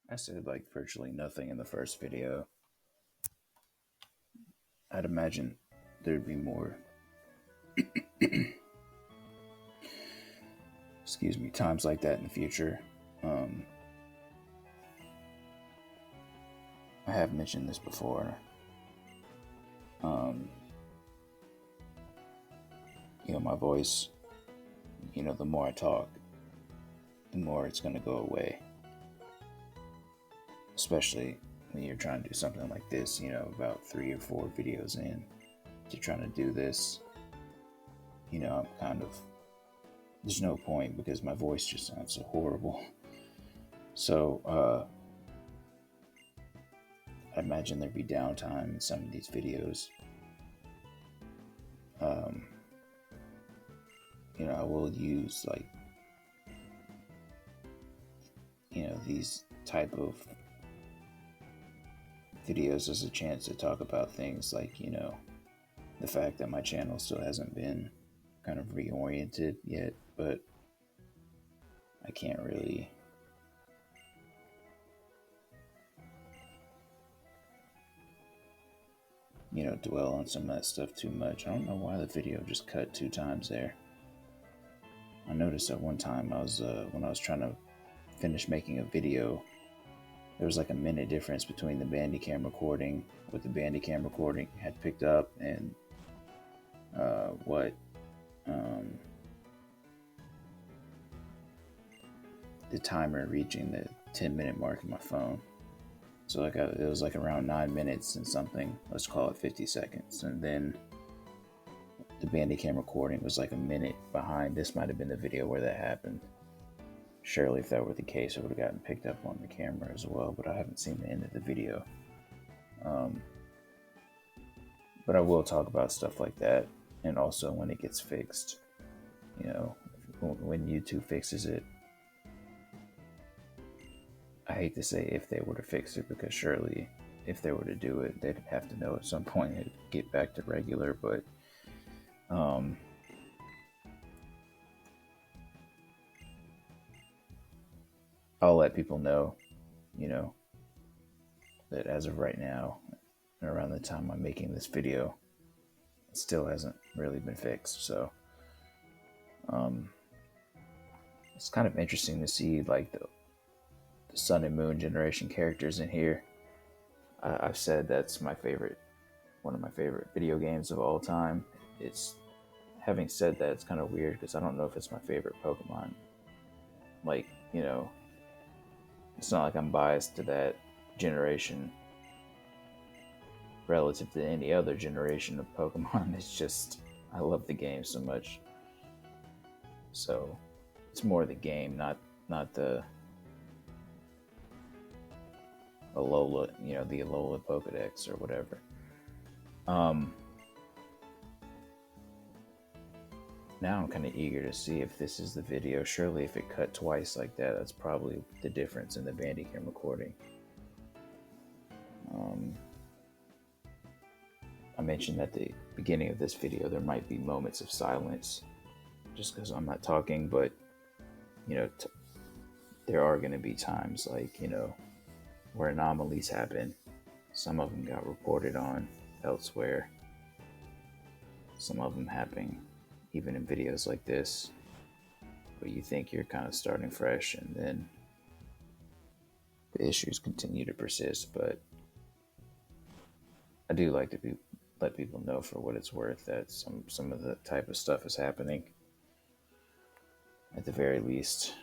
I said like virtually nothing in the first video. I'd imagine there'd be more, excuse me, times like that in the future. Um, I have mentioned this before. Um, my voice, the more I talk, the more it's going to go away. Especially when you're trying to do something like this, about 3 or 4 videos in, you're trying to do this, I'm kind of, there's no point because my voice just sounds so horrible. So, I imagine there'd be downtime in some of these videos. I will use these type of videos as a chance to talk about things like, the fact that my channel still hasn't been kind of reoriented yet, but I can't really dwell on some of that stuff too much. I don't know why the video just cut 2 times there. I noticed at one time when I was trying to finish making a video, there was like a minute difference between the Bandicam recording, what the Bandicam recording had picked up, and what the timer reaching the 10-minute mark in my phone. So it was like around 9 minutes and something. Let's call it 50 seconds, and then the Bandicam recording was like a minute behind. This might have been the video where that happened. Surely, if that were the case, it would have gotten picked up on the camera as well. But I haven't seen the end of the video. But I will talk about stuff like that, and also when it gets fixed. When YouTube fixes it. I hate to say if they were to fix it, because surely if they were to do it, they'd have to know at some point it'd get back to regular. But I'll let people know, that as of right now, around the time I'm making this video, it still hasn't really been fixed. So it's kind of interesting to see like the Sun and Moon generation characters in here. I've said that's one of my favorite video games of all time. It's Having said that, it's kind of weird because I don't know if it's my favorite Pokemon. Like, it's not like I'm biased to that generation relative to any other generation of Pokemon. It's just I love the game so much. So it's more the game, not the Alola, the Alola Pokedex or whatever. Now I'm kind of eager to see if this is the video. Surely if it cut twice like that, that's probably the difference in the Bandicam recording. I mentioned at the beginning of this video there might be moments of silence just because I'm not talking, but there are going to be times like, where anomalies happen. Some of them got reported on elsewhere. Some of them happen even in videos like this, where you think you're kind of starting fresh and then the issues continue to persist. But I do like to let people know for what it's worth that some of the type of stuff is happening at the very least.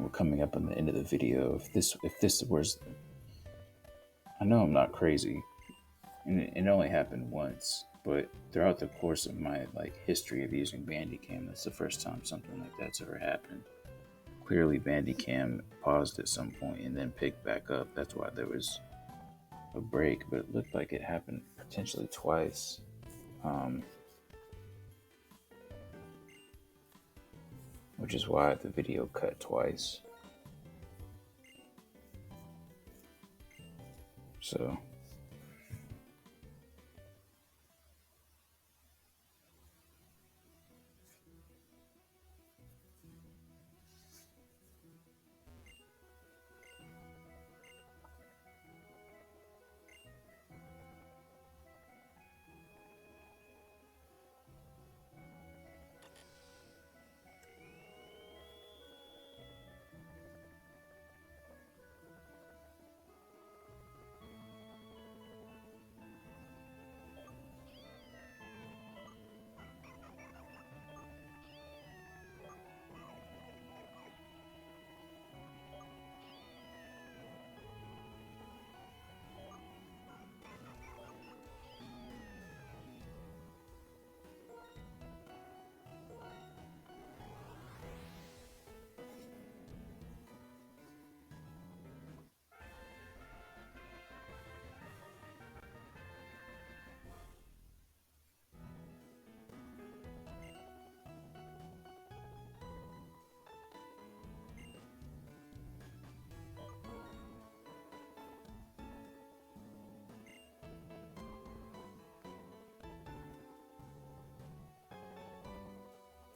We're coming up on the end of the video. If this was, I know I'm not crazy, and it only happened once, but throughout the course of my history of using Bandicam, that's the first time something like that's ever happened. Clearly, Bandicam paused at some point and then picked back up. That's why there was a break, but it looked like it happened potentially twice. Which is why the video cut twice. So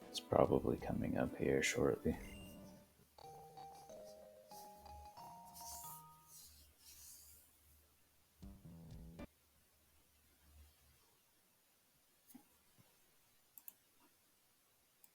it's probably coming up here shortly.